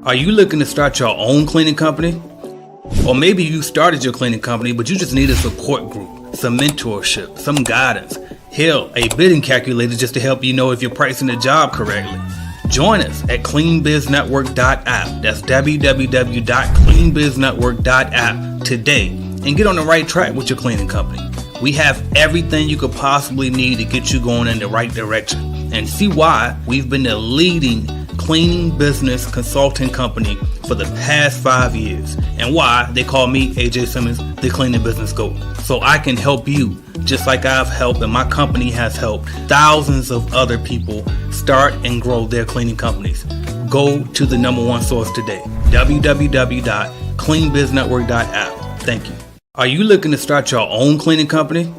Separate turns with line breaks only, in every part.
Are you looking to start your own cleaning company? Or maybe you started your cleaning company, but you just need a support group, some mentorship, some guidance. Hell, a bidding calculator just to help you know if you're pricing the job correctly. Join us at cleanbiznetwork.app. That's www.cleanbiznetwork.app today and get on the right track with your cleaning company. We have everything you could possibly need to get you going in the right direction and see why we've been the leading cleaning business consulting company for the past 5 years and why they call me, AJ Simmons, the cleaning business GOAT. So I can help you just like I've helped and my company has helped thousands of other people start and grow their cleaning companies. Go to the number one source today, www.cleanbiznetwork.app. Thank you. Are you looking to start your own cleaning company?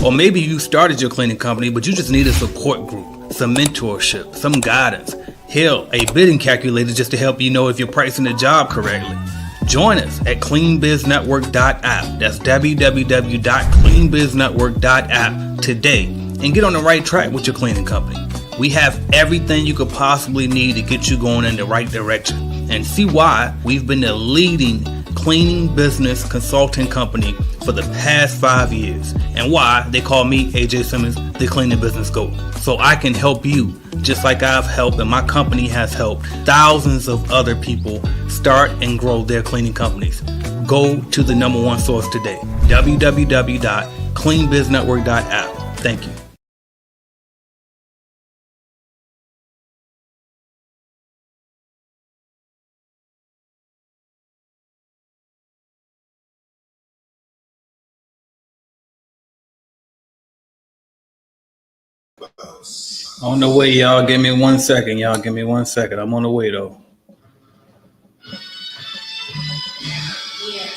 Or maybe you started your cleaning company, but you just need a support group, some mentorship, some guidance. Hell, a bidding calculator just to help you know if you're pricing the job correctly. Join us at cleanbiznetwork.app. That's www.cleanbiznetwork.app today and get on the right track with your cleaning company. We have everything you could possibly need to get you going in the right direction and see why we've been the leading cleaning business consulting company for the past 5 years and why they call me, AJ Simmons, the cleaning business GOAT. So I can help you just like I've helped and my company has helped thousands of other people start and grow their cleaning companies. Go to the number one source today, www.cleanbiznetwork.app. Thank you. On the way, y'all. Give me 1 second, y'all. Give me 1 second. I'm on the way, though. Yeah,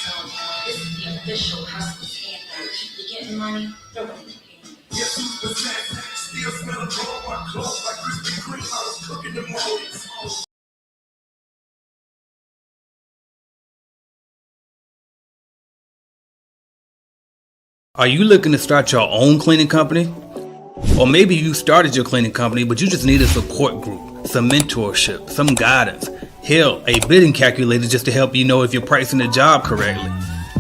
Tom. This is the official hustler's anthem. You getting money? Throw it in the can. Still smell of my clothes like Krispy Kreme. I was cooking them mornings. Are you looking to start your own cleaning company? Or maybe you started your cleaning company, but you just need a support group, some mentorship, some guidance. Hell, a bidding calculator just to help you know if you're pricing the job correctly.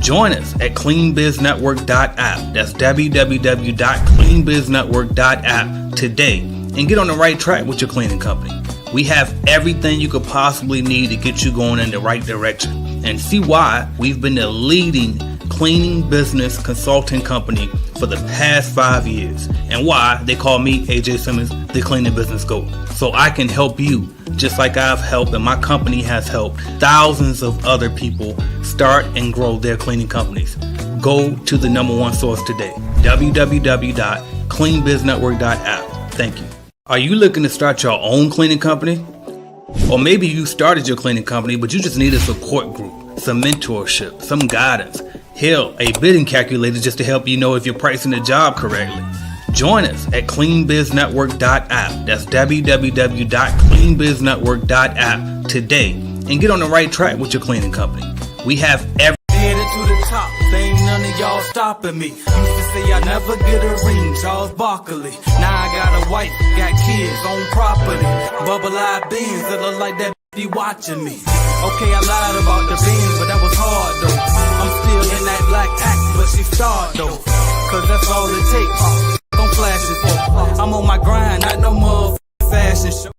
Join us at cleanbiznetwork.app. That's www.cleanbiznetwork.app today and get on the right track with your cleaning company. We have everything you could possibly need to get you going in the right direction and see why we've been the leading cleaning business consulting company for the past 5 years and why they call me, AJ Simmons, the cleaning business GOAT. So I can help you just like I've helped and my company has helped thousands of other people start and grow their cleaning companies. Go to the number one source today, www.cleanbiznetwork.app. Thank you. Are you looking to start your own cleaning company? Or maybe you started your cleaning company, but you just need a support group, some mentorship, some guidance. Hell, a bidding calculator just to help you know if you're pricing the job correctly. Join us at cleanbiznetwork.app. That's www.cleanbiznetwork.app today and get on the right track with your cleaning company. We have headed to the top. Ain't none of y'all stopping me. Used to say I never get a ring, Charles Barkley. Now I got a wife, got kids, own property. Bubble-eyed beans that look like that be watching me. Okay, I lied about the beans, but that was hard though. I'm still in that black act, but she starred though. Cause that's all it takes. Don't flash it for. I'm on my grind, not no motherfucking fashion show.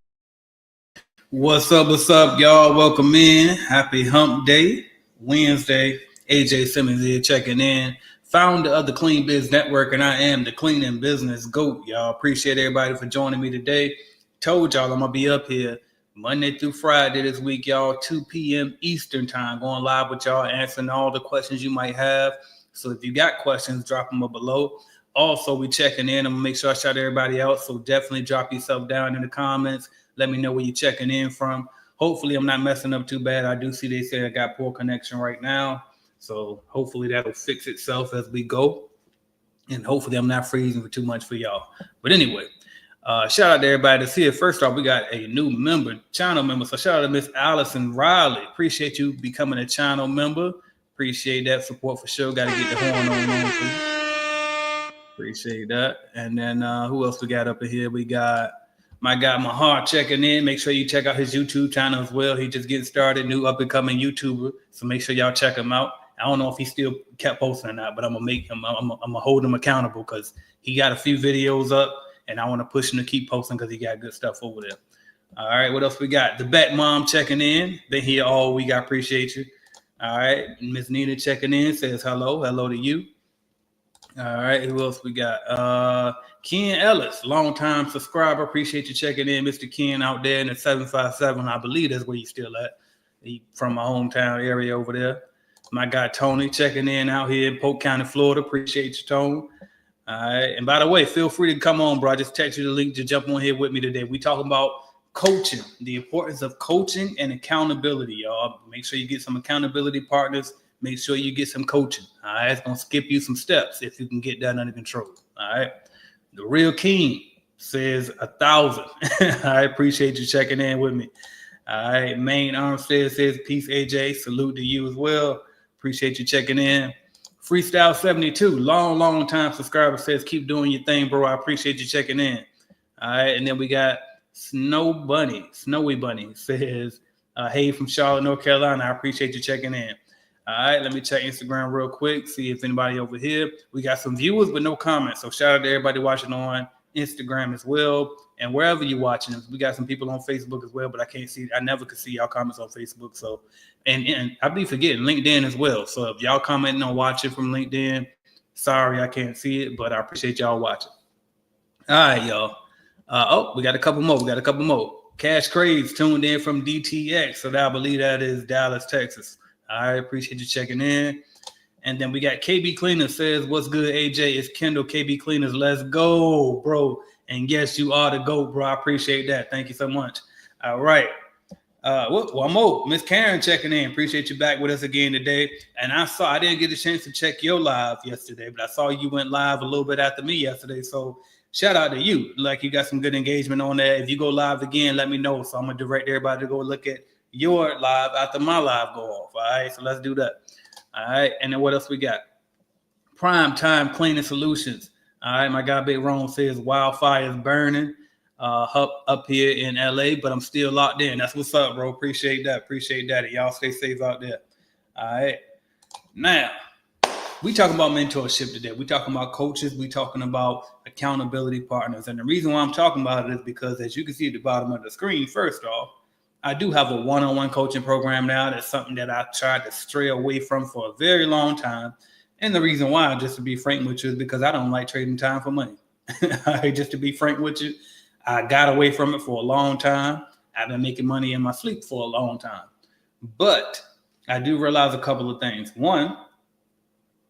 What's up, y'all? Welcome in. Happy Hump Day, Wednesday. AJ Simmons here checking in. Founder of the Clean Biz Network, and I am the Cleaning Business GOAT. Y'all appreciate everybody for joining me today. Told y'all I'm gonna be up here Monday through Friday this week, y'all, 2 p.m. Eastern time, going live with y'all, answering all the questions you might have. So if you got questions, drop them up below. Also, we checking in. I'm gonna make sure I shout everybody out. So definitely drop yourself down in the comments. Let me know where you're checking in from. Hopefully I'm not messing up too bad. I do see they say I got poor connection right now. So hopefully that'll fix itself as we go. And hopefully I'm not freezing for too much for y'all. But anyway, shout out to everybody that's here. First off, we got a new channel member. So shout out to Miss Allison Riley. Appreciate you becoming a channel member. Appreciate that support for sure. Got to get the horn on for you. Appreciate that. And then who else we got up in here? We got My guy Mahar checking in. Make sure you check out his YouTube channel as well. He just getting started, new up and coming YouTuber. So make sure y'all check him out. I don't know if he still kept posting or not, but I'm gonna make him. I'm gonna hold him accountable because he got a few videos up, and I want to push him to keep posting because he got good stuff over there. All right, what else we got? The Bet Mom checking in. Been here all week. I appreciate you. All right, Miss Nina checking in, says hello. Hello to you. All right, who else we got? Ken Ellis, longtime subscriber. Appreciate you checking in, Mr. Ken, out there in the 757. I believe that's where you still at. He from my hometown area over there. My guy Tony checking in out here in Polk County, Florida. Appreciate you, Tony. All right, and by the way, feel free to come on, bro. I just text you the link to jump on here with me today. We talking about coaching, the importance of coaching and accountability, y'all. Make sure you get some accountability partners. Make sure you get some coaching. All right, it's gonna skip you some steps if you can get that under control. All right. The Real King says 1,000. I appreciate you checking in with me. All right. Main Armstead says peace, AJ. Salute to you as well. Appreciate you checking in. Freestyle 72, long time subscriber, says keep doing your thing, bro. I appreciate you checking in. All right. And then we got Snowy Bunny says, hey from Charlotte, North Carolina. I appreciate you checking in. All right, let me check Instagram real quick, see if anybody over here. We got some viewers, but no comments. So shout out to everybody watching on Instagram as well. And wherever you're watching, we got some people on Facebook as well, but I can't see. I never could see y'all comments on Facebook. So, and I be forgetting LinkedIn as well. So if y'all commenting on watching from LinkedIn, sorry I can't see it, but I appreciate y'all watching. All right, y'all. We got a couple more. Cash Craves tuned in from DTX. So I believe that is Dallas, Texas. I appreciate you checking in. And then we got KB Cleaner says, what's good, AJ? It's Kendall, KB Cleaners. Let's go, bro. And yes, you are the GOAT, bro. I appreciate that. Thank you so much. All right. One more. Miss Karen checking in. Appreciate you back with us again today. And I didn't get a chance to check your live yesterday, but I saw you went live a little bit after me yesterday. So shout out to you. Like you got some good engagement on there. If you go live again, let me know. So I'm going to direct everybody to go look at your live after my live go off. All right, so let's do that. All right, and then what else we got? Prime Time Cleaning Solutions. All right, my guy Big Ron says wildfires burning up here in LA, but I'm still locked in. That's what's up, bro. Appreciate that. And y'all stay safe out there. All right, now we talking about mentorship today. We talking about coaches. We talking about accountability partners, and the reason why I'm talking about it is because, as you can see at the bottom of the screen, first off, I do have a one-on-one coaching program now. That's something that I tried to stray away from for a very long time. And the reason why, just to be frank with you, is because I don't like trading time for money. Just to be frank with you, I got away from it for a long time. I've been making money in my sleep for a long time. But I do realize a couple of things. One,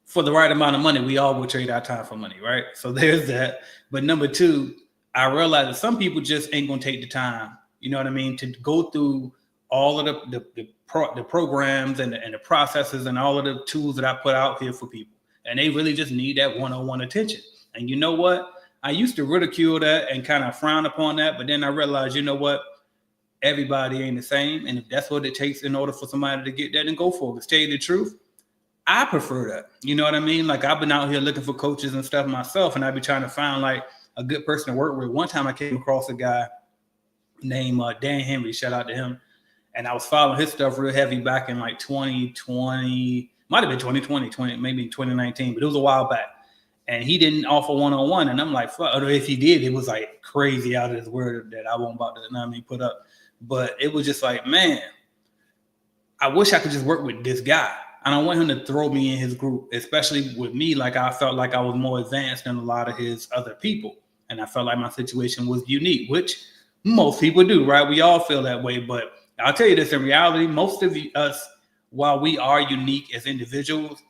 for the right amount of money, we all will trade our time for money, right? So there's that. But number two, I realize that some people just ain't going to take the time, you know what I mean, to go through all of the programs and the processes and all of the tools that I put out here for people. And they really just need that one-on-one attention. And you know what? I used to ridicule that and kind of frown upon that. But then I realized, you know what? Everybody ain't the same. And if that's what it takes in order for somebody to get that, then go for it. To tell you the truth, I prefer that. You know what I mean? Like I've been out here looking for coaches and stuff myself, and I've been trying to find like a good person to work with. One time I came across a guy named Dan Henry, shout out to him. And I was following his stuff real heavy back in like 2020, might have been 2020, maybe 2019, but it was a while back. And he didn't offer one-on-one. And I'm like, fuck, or if he did, it was like crazy out of his word that I won't about to put up. But it was just like, man, I wish I could just work with this guy. I don't want him to throw me in his group, especially with me. Like I felt like I was more advanced than a lot of his other people. And I felt like my situation was unique, which most people do, right? We all feel that way. But I'll tell you this, in reality, most of us, while we are unique as individuals,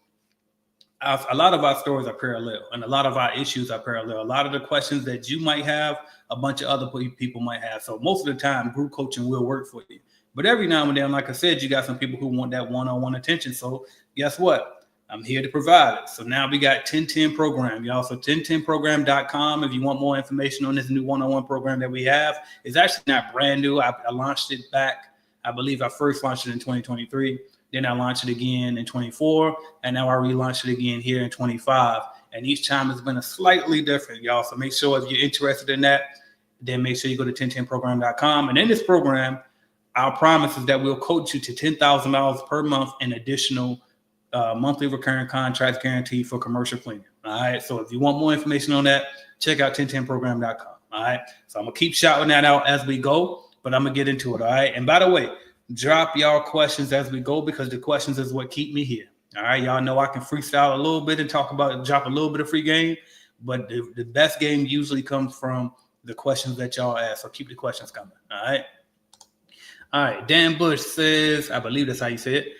a lot of our stories are parallel and a lot of our issues are parallel. A lot of the questions that you might have, a bunch of other people might have. So most of the time, group coaching will work for you. But every now and then, like I said, you got some people who want that one-on-one attention. So guess what? I'm here to provide it. So now we got 1010 program, y'all. So 1010program.com if you want more information on this new one-on-one program that we have. It's actually not brand new. I launched it back. I believe I first launched it in 2023. Then I launched it again in 24. And now I relaunched it again here in 25. And each time it's been a slightly different, y'all. So make sure if you're interested in that, then make sure you go to 1010program.com. And in this program, our promise is that we'll coach you to $10,000 per month in additional monthly recurring contracts guaranteed for commercial cleaning. All right. So if you want more information on that, check out 1010program.com. All right. So I'm going to keep shouting that out as we go, but I'm going to get into it. All right. And by the way, drop y'all questions as we go, because the questions is what keep me here. All right. Y'all know I can freestyle a little bit and drop a little bit of free game, but the best game usually comes from the questions that y'all ask. So keep the questions coming. All right. All right. Dan Bush says, I believe that's how you say it.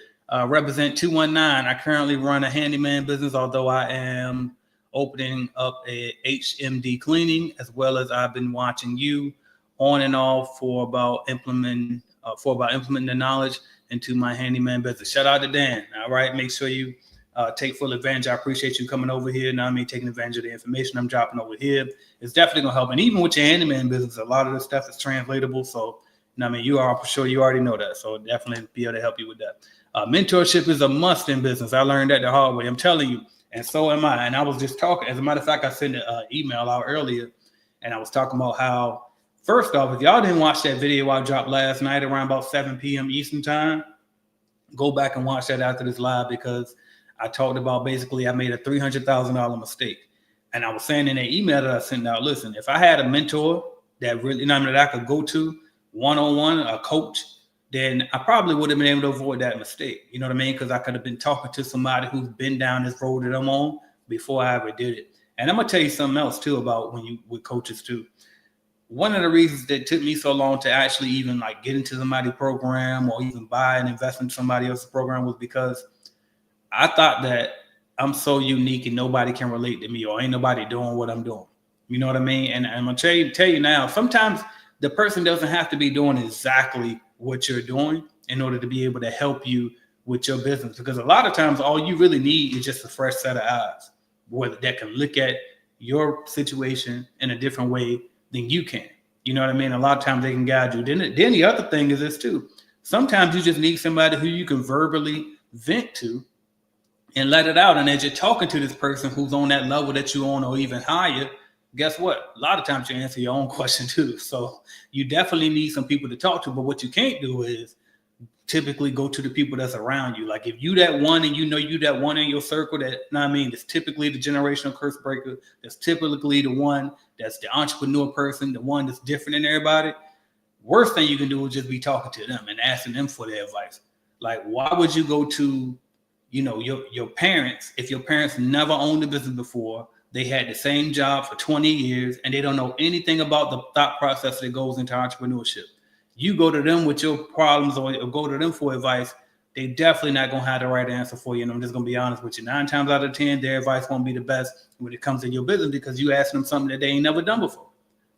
Represent 219. I currently run a handyman business, although I am opening up a HMD cleaning, as well as I've been watching you on and off for about implementing the knowledge into my handyman business. Shout out to Dan. All right. Make sure you take full advantage. I appreciate you coming over here. Now taking advantage of the information I'm dropping over here. It's definitely going to help. And even with your handyman business, a lot of the stuff is translatable. So, you are for sure. You already know that. So definitely be able to help you with that. Mentorship is a must in business. I learned that the hard way. I'm telling you. And so am I. And I was just talking. As a matter of fact, I sent an email out earlier, and I was talking about how, first off, if y'all didn't watch that video I dropped last night around about 7 p.m. Eastern time, go back and watch that after this live, because I talked about basically I made a $300,000 mistake. And I was saying in the email that I sent out, listen, if I had a mentor that really, that I could go to one-on-one, a coach, then I probably would have been able to avoid that mistake. You know what I mean? Because I could have been talking to somebody who's been down this road that I'm on before I ever did it. And I'm going to tell you something else too about when you with coaches too. One of the reasons that took me so long to actually even get into somebody's program or even buy and invest in somebody else's program was because I thought that I'm so unique and nobody can relate to me, or ain't nobody doing what I'm doing. You know what I mean? And I'm going to tell you now, sometimes the person doesn't have to be doing exactly what you're doing in order to be able to help you with your business. Because a lot of times all you really need is just a fresh set of eyes that can look at your situation in a different way than you can. You know what I mean? A lot of times they can guide you. Then the other thing is this too. Sometimes you just need somebody who you can verbally vent to and let it out. And as you're talking to this person who's on that level that you're on or even higher, guess what? A lot of times you answer your own question too. So you definitely need some people to talk to. But what you can't do is typically go to the people that's around you. Like if you that one and you that one in your circle that's typically the generational curse breaker. That's typically the one that's the entrepreneur person, the one that's different than everybody. Worst thing you can do is just be talking to them and asking them for their advice. Like, why would you go to, your parents if your parents never owned a business before? They had the same job for 20 years and they don't know anything about the thought process that goes into entrepreneurship. You go to them with your problems or go to them for advice, they definitely not going to have the right answer for you. And I'm just going to be honest with you. 9 times out of 10, their advice won't be the best when it comes to your business because you ask them something that they ain't never done before.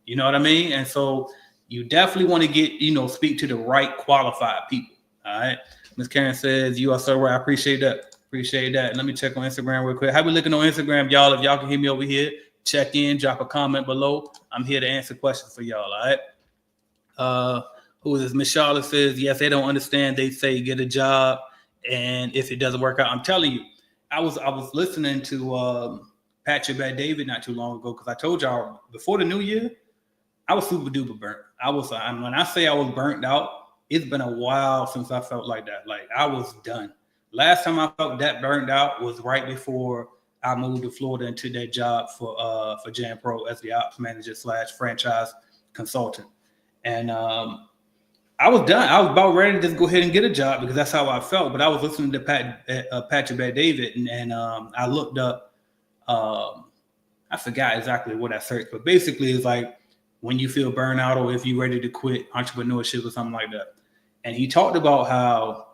You know what I mean? And so you definitely want to get, speak to the right qualified people. All right. Ms. Karen says, you are so right. I appreciate that. Appreciate that. Let me check on Instagram real quick. How we looking on Instagram, y'all? If y'all can hear me over here, check in, drop a comment below. I'm here to answer questions for y'all. All right. Who is this? Miss Charlotte says, yes, they don't understand. They say get a job, and if it doesn't work out, I'm telling you, I was listening to Patrick Bet David not too long ago because I told y'all before the new year, I was super duper burnt. When I say I was burnt out, it's been a while since I felt like that. Like I was done. Last time I felt that burned out was right before I moved to Florida and took that job for Jan Pro as the ops manager / franchise consultant. And I was done. I was about ready to just go ahead and get a job because that's how I felt. But I was listening to Patrick Bet David and I looked up, I forgot exactly what I searched, but basically it's like when you feel burnout or if you're ready to quit entrepreneurship or something like that. And he talked about how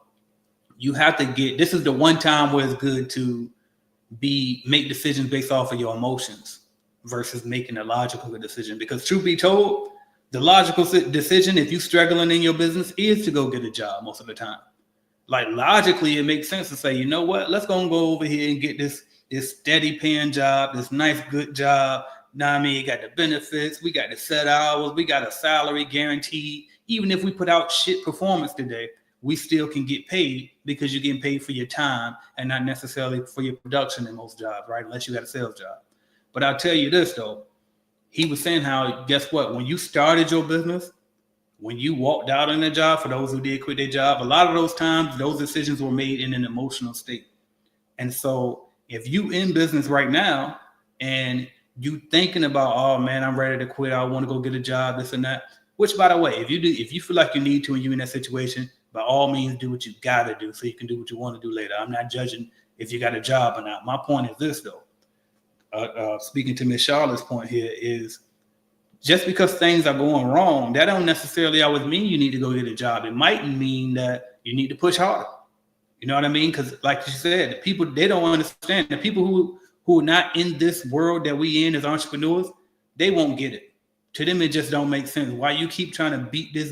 you have to this is the one time where it's good to make decisions based off of your emotions versus making a logical decision. Because truth be told, the logical decision, if you're struggling in your business, is to go get a job most of the time. Like logically, it makes sense to say, you know what, let's go over here and get this steady paying job, this nice, good job. Now, you got the benefits, we got the set hours, we got a salary guaranteed. Even if we put out shit performance today, we still can get paid because you're getting paid for your time and not necessarily for your production in most jobs, right? Unless you got a sales job. But I'll tell you this though, he was saying how, guess what? When you started your business, when you walked out on a job, for those who did quit their job, a lot of those times, those decisions were made in an emotional state. And so if you in business right now and you thinking about, oh man, I'm ready to quit, I want to go get a job, this and that. Which, by the way, if you feel like you need to and you're in that situation, by all means do what you gotta do so you can do what you want to do later. I'm not judging if you got a job or not. My point is this though. Speaking to Miss Charlotte's point here is just because things are going wrong, that don't necessarily always mean you need to go get a job. It might mean that you need to push harder. You know what I mean? Because like you said, the people, they don't understand. The people who are not in this world that we in as entrepreneurs, they won't get it. To them, it just don't make sense. Why you keep trying to beat this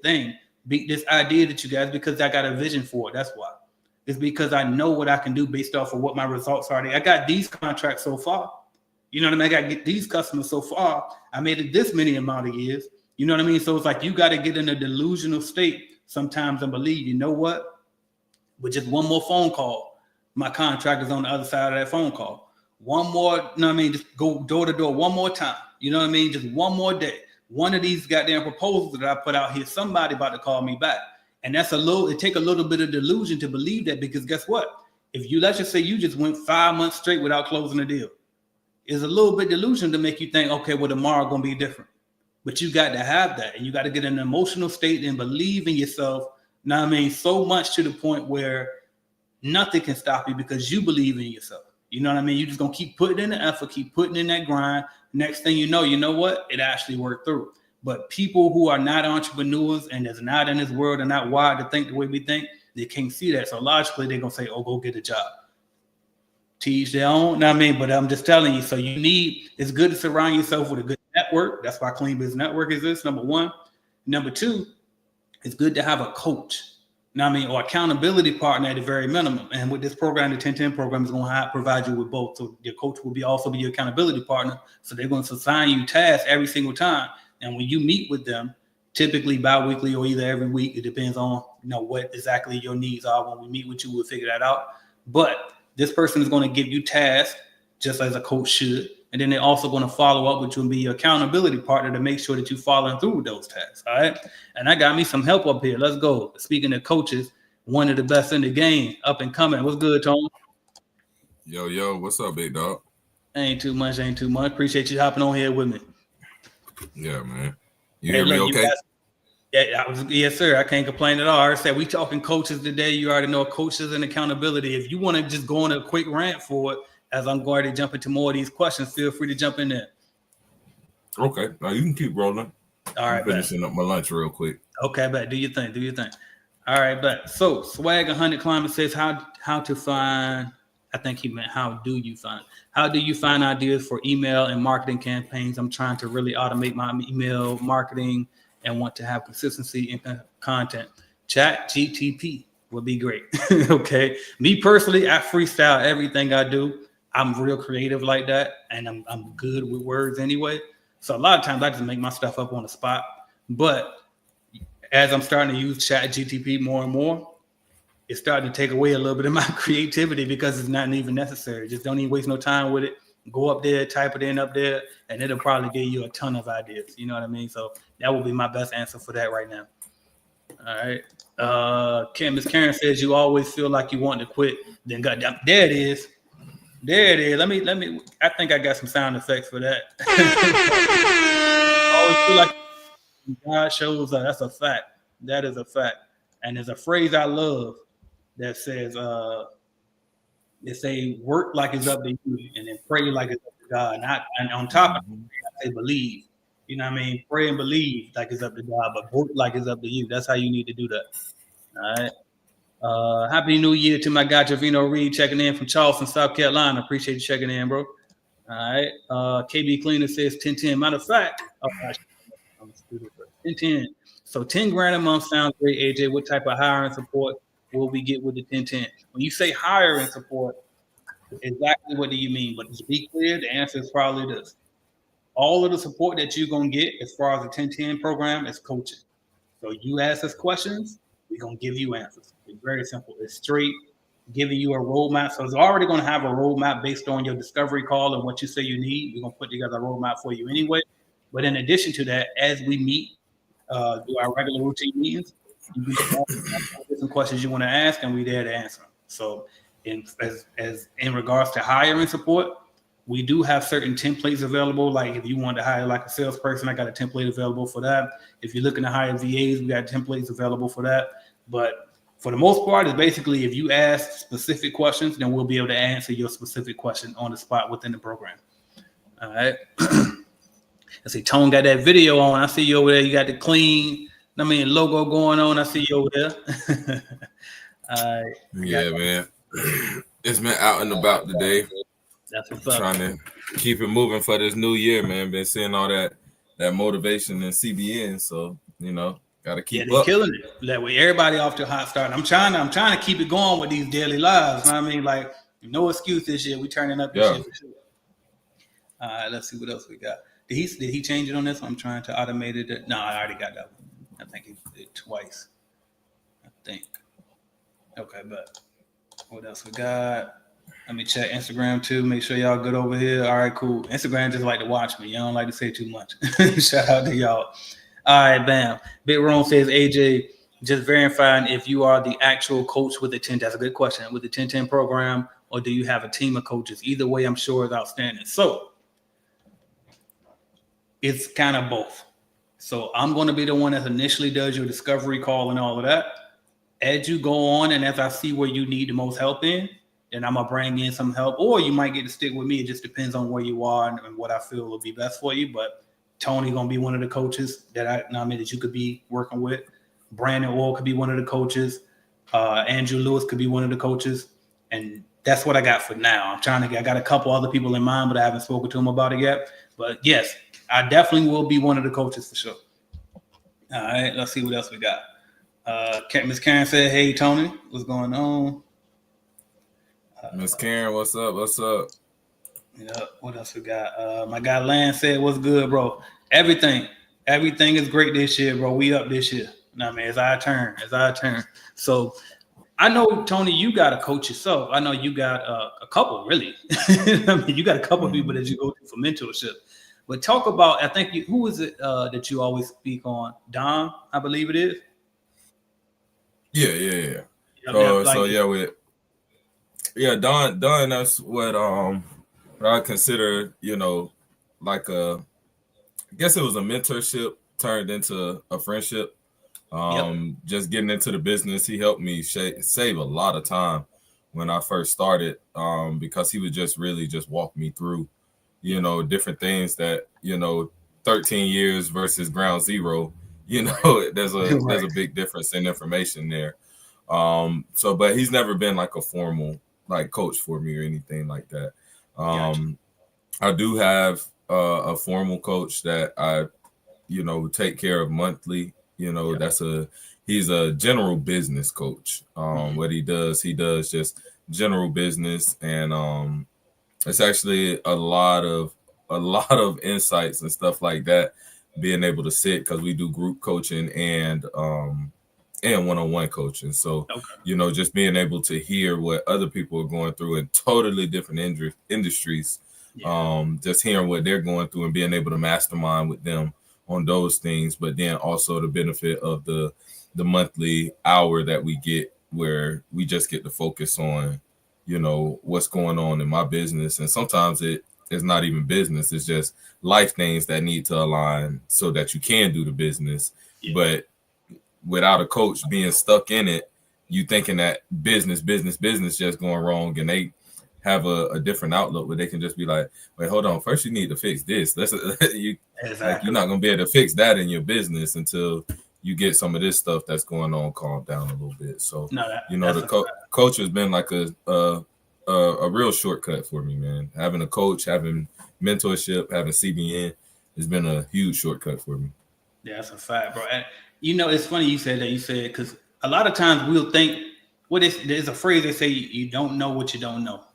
thing, beat this idea that you guys, because I got a vision for it. That's why. It's because I know what I can do based off of what my results are. I got these contracts so far. You know what I mean? I got to get these customers so far. I made it this many amount of years. You know what I mean? So it's like you got to get in a delusional state sometimes and believe, you know what? With just one more phone call, my contract is on the other side of that phone call. One more, you know what I mean? Just go door to door one more time. You know what I mean? Just one more day. One of these goddamn proposals that I put out here, somebody about to call me back. And that's it take a little bit of delusion to believe that, because guess what? If you, let's just say you just went 5 months straight without closing a deal, it's a little bit delusion to make you think, okay, well, tomorrow going to be different. But you got to have that. And you got to get in an emotional state and believe in yourself. Now, I mean, so much to the point where nothing can stop you because you believe in yourself. You know what I mean? You're just going to keep putting in the effort, keep putting in that grind. Next thing you know what? It actually worked through. But people who are not entrepreneurs and is not in this world and not wired to think the way we think, they can't see that. So logically, they're going to say, oh, go get a job. Teach their own, you know what I mean? But I'm just telling you, so it's good to surround yourself with a good network. That's why Clean Business Network exists, number one. Number two, it's good to have a coach, you know what I mean, or accountability partner at the very minimum. And with this program, the 1010 program is going to provide you with both. So your coach will also be your accountability partner. So they're going to assign you tasks every single time. And when you meet with them, typically bi-weekly or either every week, it depends on, you know, what exactly your needs are. When we meet with you, we'll figure that out. But this person is going to give you tasks just as a coach should. And then they're also going to follow up with you and be your accountability partner to make sure that you're following through with those tasks. All right. And I got me some help up here. Let's go. Speaking of coaches, one of the best in the game, up and coming. What's good, Tony?
Yo, what's up, big dog?
Ain't too much. Appreciate you hopping on here with me.
Yeah, man. You hear me okay?
Yes, sir. I can't complain at all. I said we talking coaches today. You already know coaches and accountability. If you want to just go on a quick rant for it, as I'm going to jump into more of these questions, feel free to jump in there.
Okay. Now you can keep rolling.
All right.
Finishing up my lunch real quick.
Okay, but do your thing. All right, but so Swag 100 Climate says how to find. I think he meant how do you find ideas for email and marketing campaigns? I'm trying to really automate my email marketing and want to have consistency in content. Chat GTP would be great. Okay. Me personally, I freestyle everything I do. I'm real creative like that. And I'm good with words anyway. So a lot of times I just make my stuff up on the spot. But as I'm starting to use Chat GTP more and more, it's starting to take away a little bit of my creativity because it's not even necessary. Just don't even waste no time with it. Go up there, type it in up there, and it'll probably give you a ton of ideas. You know what I mean? So that would be my best answer for that right now. All right. Miss Karen says you always feel like you want to quit. Then goddamn, there it is. Let me. I think I got some sound effects for that. I always feel like God shows up. That's a fact. That is a fact. And there's a phrase I love that says, they say work like it's up to you, and then pray like it's up to God. And on top of it, I say believe. You know what I mean? Pray and believe like it's up to God, but work like it's up to you. That's how you need to do that. All right. Happy New Year to my guy Javino Reed checking in from Charleston, South Carolina. Appreciate you checking in, bro. All right. KB Cleaner says 1010. Matter of fact, I'm gonna do this 1010. So 10 grand a month sounds great, AJ. What type of hiring support will we get with the 1010? When you say hiring support, exactly what do you mean? But to be clear, the answer is probably this. All of the support that you're going to get as far as the 1010 program is coaching. So you ask us questions, we're going to give you answers. It's very simple. It's straight, giving you a roadmap. So it's already going to have a roadmap based on your discovery call and what you say you need. We're going to put together a roadmap for you anyway. But in addition to that, as we meet, do our regular routine meetings, you can ask some questions you want to ask, and we're there to answer them. So as in regards to hiring support, we do have certain templates available. Like if you want to hire like a salesperson, I got a template available for that. If you're looking to hire VAs, we got templates available for that. But for the most part, it's basically if you ask specific questions, then we'll be able to answer your specific question on the spot within the program. All right. I see Tone got that video on. I see you over there. You got the clean, logo going on. I see you over there. All right.
Yeah, man. It's been out and about today.
That's what's up.
Trying to keep it moving for this new year, man. Been seeing all that motivation in CBN, so gotta keep up.
Killing it. That way, everybody off to a hot start. I'm trying to keep it going with these daily lives. You know what I mean? Like, no excuse this year. We turning up this shit for sure. All right, let's see what else we got. Did he change it on this one? I'm trying to automate it. No, I already got that one. I think he did it twice. I think. Okay, but what else we got? Let me check Instagram too. Make sure y'all good over here. All right, cool. Instagram just like to watch me. Y'all don't like to say too much. Shout out to y'all. All right, bam. Big Rome says, AJ, just verifying if you are the actual coach with the 10. That's a good question. With the 10-10 program, or do you have a team of coaches? Either way, I'm sure is outstanding. So it's kind of both. So I'm going to be the one that initially does your discovery call and all of that. As you go on and as I see where you need the most help in, then I'm going to bring in some help. Or you might get to stick with me. It just depends on where you are and what I feel will be best for you. But Tony going to be one of the coaches that that you could be working with. Brandon Orr could be one of the coaches. Andrew Lewis could be one of the coaches. And that's what I got for now. I got a couple other people in mind, but I haven't spoken to them about it yet. But yes, I definitely will be one of the coaches for sure. All right, let's see what else we got. Miss Karen said, hey, Tony, what's going on?
Miss Karen, what's up? What's up?
Yeah, what else we got? My guy Lance said, what's good, bro? Everything is great this year, bro. We up this year. It's our turn. So I know, Tony, you got a coach yourself. I know you got a couple, really. You got a couple people that you go to for mentorship. But talk about, I think, who is it that you always speak on? Don, I believe it is.
Yeah. Don, that's what I consider, like I guess it was a mentorship turned into a friendship. Just getting into the business, he helped me save a lot of time when I first started, because he would just walk me through, different things that, 13 years versus ground zero, there's a big difference in information there. But he's never been like a formal like coach for me or anything like that. I do have a formal coach that I, take care of monthly. He's a general business coach. What he does just general business, and it's actually a lot of insights and stuff like that. Being able to sit, because we do group coaching and one-on-one coaching. So, just being able to hear what other people are going through in totally different industries, just hearing what they're going through and being able to mastermind with them on those things. But then also the benefit of the monthly hour that we get, where we just get to focus on, what's going on in my business. And sometimes it is not even business. It's just life things that need to align so that you can do the business. But without a coach being stuck in it, you thinking that business just going wrong, and they have a different outlook where they can just be like, wait, hold on, first you need to fix this. You're not going to be able to fix that in your business until you get some of this stuff that's going on calm down a little bit. So the coach has been like a real shortcut for me, man. Having a coach, having mentorship, having CBN has been a huge shortcut for me.
Yeah, that's a fact, bro. And, it's funny you said that. You said, because a lot of times we'll think, there's a phrase they say, you don't know what you don't know.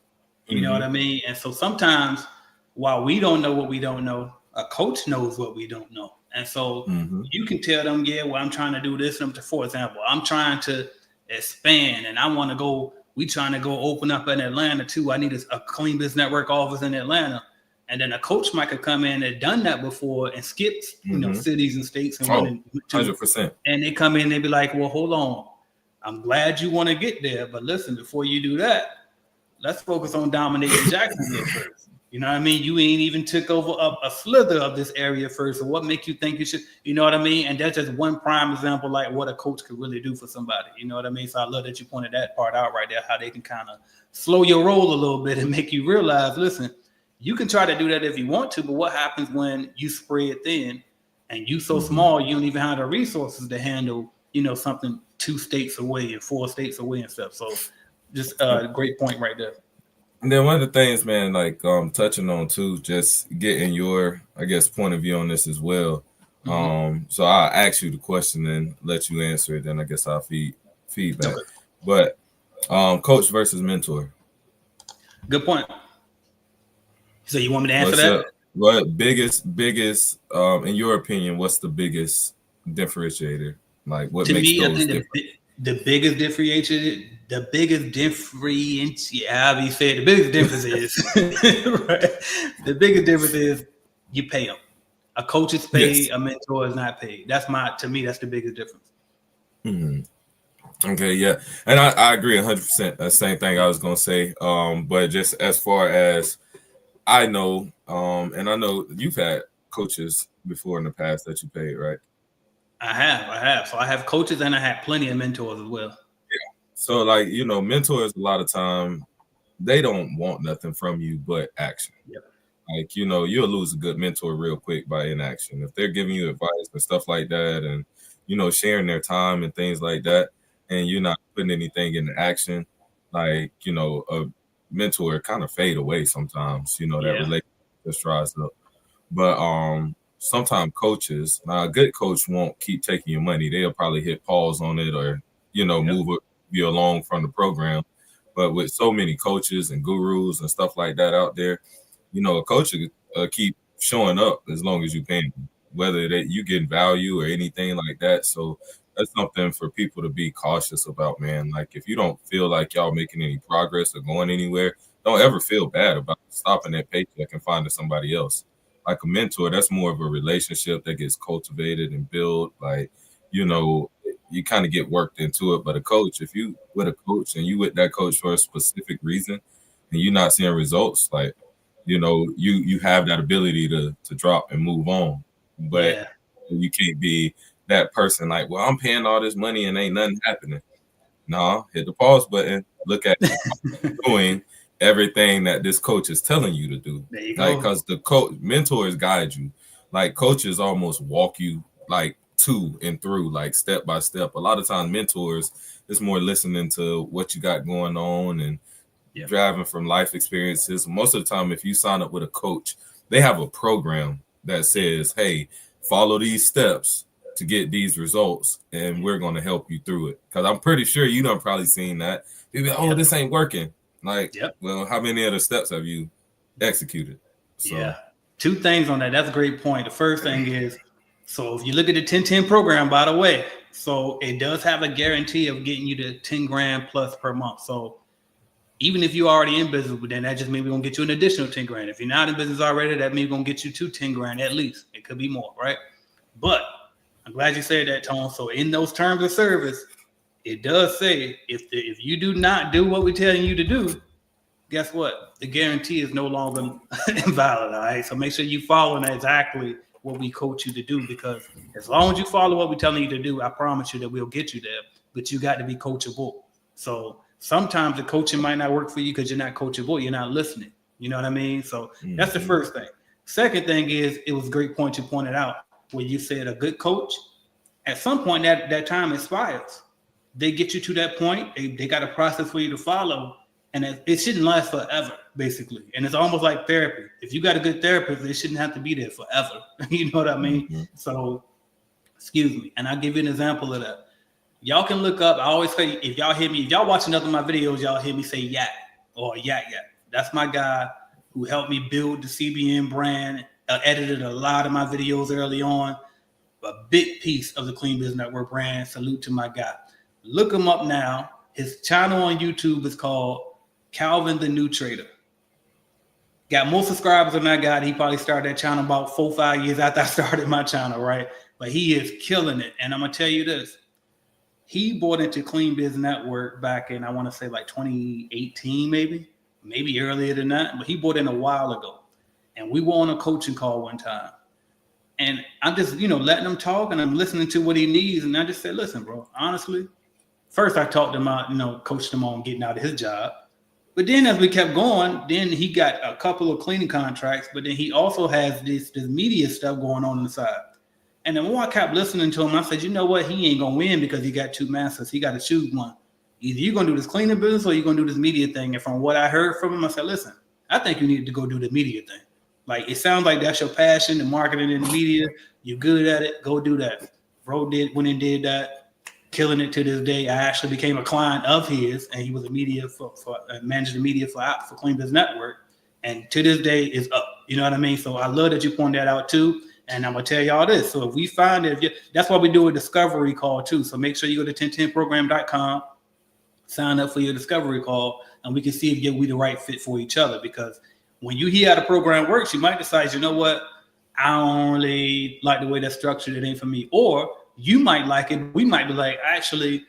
You know what I mean? And so sometimes while we don't know what we don't know, a coach knows what we don't know. And so you can tell them, I'm trying to do this. For example, I'm trying to expand and I want to go we trying to go open up in Atlanta too. I need a Clean Business Network office in Atlanta. And then a coach might have come in and done that before and skipped, cities and states and went
100%.
And they come in and they be like, well, hold on. I'm glad you want to get there. But listen, before you do that, let's focus on dominating Jacksonville first. You know what I mean? You ain't even took over a slither of this area first. So what make you think you should, you know what I mean? And that's just one prime example, like what a coach could really do for somebody. You know what I mean? So I love that you pointed that part out right there, how they can kind of slow your roll a little bit and make you realize, listen, you can try to do that if you want to, but what happens when you spread thin and you so small, you don't even have the resources to handle, something 2 states away and 4 states away and stuff. So just a great point right there.
And then one of the things, man, like touching on too, just getting your, I guess, point of view on this as well. So I'll ask you the question and let you answer it. Then I guess I'll feedback. Okay. But coach versus mentor.
Good point. So you want me to answer that?
What biggest, in your opinion, what's the biggest differentiator? Like what makes those different?
The biggest differentiator, the biggest difference is right. The biggest difference is you pay them. A coach is paid, yes. A mentor is not paid. To me, that's the biggest difference.
Okay, yeah. And I agree 100%. That's the same thing I was gonna say. But just as far as I know, and I know you've had coaches before in the past that you paid, right?
I have. So I have coaches and I have plenty of mentors as well.
Yeah. So like, mentors a lot of time, they don't want nothing from you but action.
Yep.
Like, you'll lose a good mentor real quick by inaction. If they're giving you advice and stuff like that and, sharing their time and things like that, and you're not putting anything into action, like, a mentor kind of fade away sometimes, that relationship just dries up. But sometimes coaches, a good coach won't keep taking your money. They'll probably hit pause on it or, move you along from the program. But with so many coaches and gurus and stuff like that out there, a coach will keep showing up as long as you pay them, whether you get value or anything like that. So that's something for people to be cautious about, man. Like if you don't feel like y'all making any progress or going anywhere, don't ever feel bad about stopping that paycheck and finding somebody else. Like a mentor, that's more of a relationship that gets cultivated and built. Like, you kind of get worked into it. But a coach, if you with a coach and you with that coach for a specific reason and you're not seeing results, like, you have that ability to drop and move on. But you can't be that person like, well, I'm paying all this money and ain't nothing happening. No, hit the pause button. Look at doing everything that this coach is telling you to do.
There you
go.
Because
the mentors guide you. Like coaches almost walk you like to and through, like step by step. A lot of times mentors is more listening to what you got going on and driving from life experiences. Most of the time, if you sign up with a coach, they have a program that says, hey, follow these steps to get these results, and we're going to help you through it. Because I'm pretty sure you done probably seen that. People be like, this ain't working. Like, well, how many other steps have you executed? So.
Yeah. 2 things on that. That's a great point. The first thing is, so if you look at the 10-10 program, by the way, so it does have a guarantee of getting you to 10 grand plus per month. So even if you're already in business, then that just means we're going to get you an additional 10 grand. If you're not in business already, that means we're going to get you to 10 grand at least. It could be more, right? But I'm glad you said that, Tone. So in those terms of service, it does say if you do not do what we're telling you to do, guess what? The guarantee is no longer invalid, all right? So make sure you following exactly what we coach you to do, because as long as you follow what we're telling you to do, I promise you that we'll get you there, but you got to be coachable. So sometimes the coaching might not work for you because you're not coachable. You're not listening. You know what I mean? So that's the first thing. Second thing is, it was a great point you pointed out where you said a good coach, at some point that time expires. They get you to that point. They got a process for you to follow, and it shouldn't last forever, basically. And it's almost like therapy. If you got a good therapist, it shouldn't have to be there forever. You know what I mean? So, excuse me. And I'll give you an example of that. Y'all can look up. I always say, if y'all watch another of my videos, y'all hear me say Yak or Yak. That's my guy who helped me build the CBN brand, edited a lot of my videos early on. A big piece of the Clean Business Network brand. Salute to my guy. Look him up now. His channel on YouTube is called Calvin the New Trader. Got more subscribers than I got. He probably started that channel about 4-5 years after I started my channel, right? But he is killing it. And I'm going to tell you this. He bought into Clean Biz Network back in, I want to say like 2018, maybe earlier than that. But he bought in a while ago. And we were on a coaching call one time. And I'm just, letting him talk and I'm listening to what he needs. And I just said, listen, bro, honestly, first I talked him out, coached him on getting out of his job. But then as we kept going, then he got a couple of cleaning contracts, but then he also has this media stuff going on the side. And the more I kept listening to him, I said, you know what? He ain't going to win because he got two masters. He got to choose one. Either you're going to do this cleaning business or you're going to do this media thing. And from what I heard from him, I said, listen, I think you need to go do the media thing. Like, it sounds like that's your passion, the marketing and the media. You're good at it. Go do that. Bro went and did that. Killing it to this day. I actually became a client of his, and he was a media for managing the media for Clean Biz Network. And to this day is up. You know what I mean? So I love that you point that out too. And I'm gonna tell y'all this. So if we find it, that's why we do a discovery call too. So make sure you go to 1010program.com, sign up for your discovery call, and we can see if we the right fit for each other. Because when you hear how the program works, you might decide, you know what, I don't really like the way that's structured. It ain't for me. Or you might like it. We might be like, actually,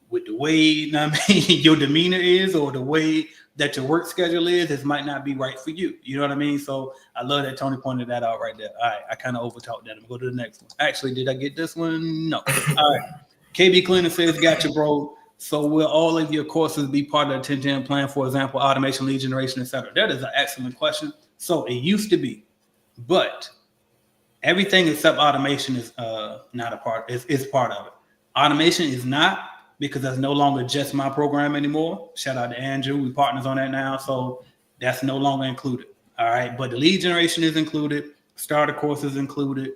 with the way your demeanor is, or the way that your work schedule is, this might not be right for you. You know what I mean? So I love that Tony pointed that out right there. All right, I kind of overtalked that. I'm gonna go to the next one. Actually, did I get this one? No. All right. KB Cleaner says, "Got you, bro. So will all of your courses be part of the 10-10 plan? For example, automation, lead generation, etc." That is an excellent question. So it used to be, but everything except automation is not a part. It's part of it. Automation is not, because that's no longer just my program anymore. Shout out to Andrew. We partners on that now. So that's no longer included. All right. But the lead generation is included. Starter course is included.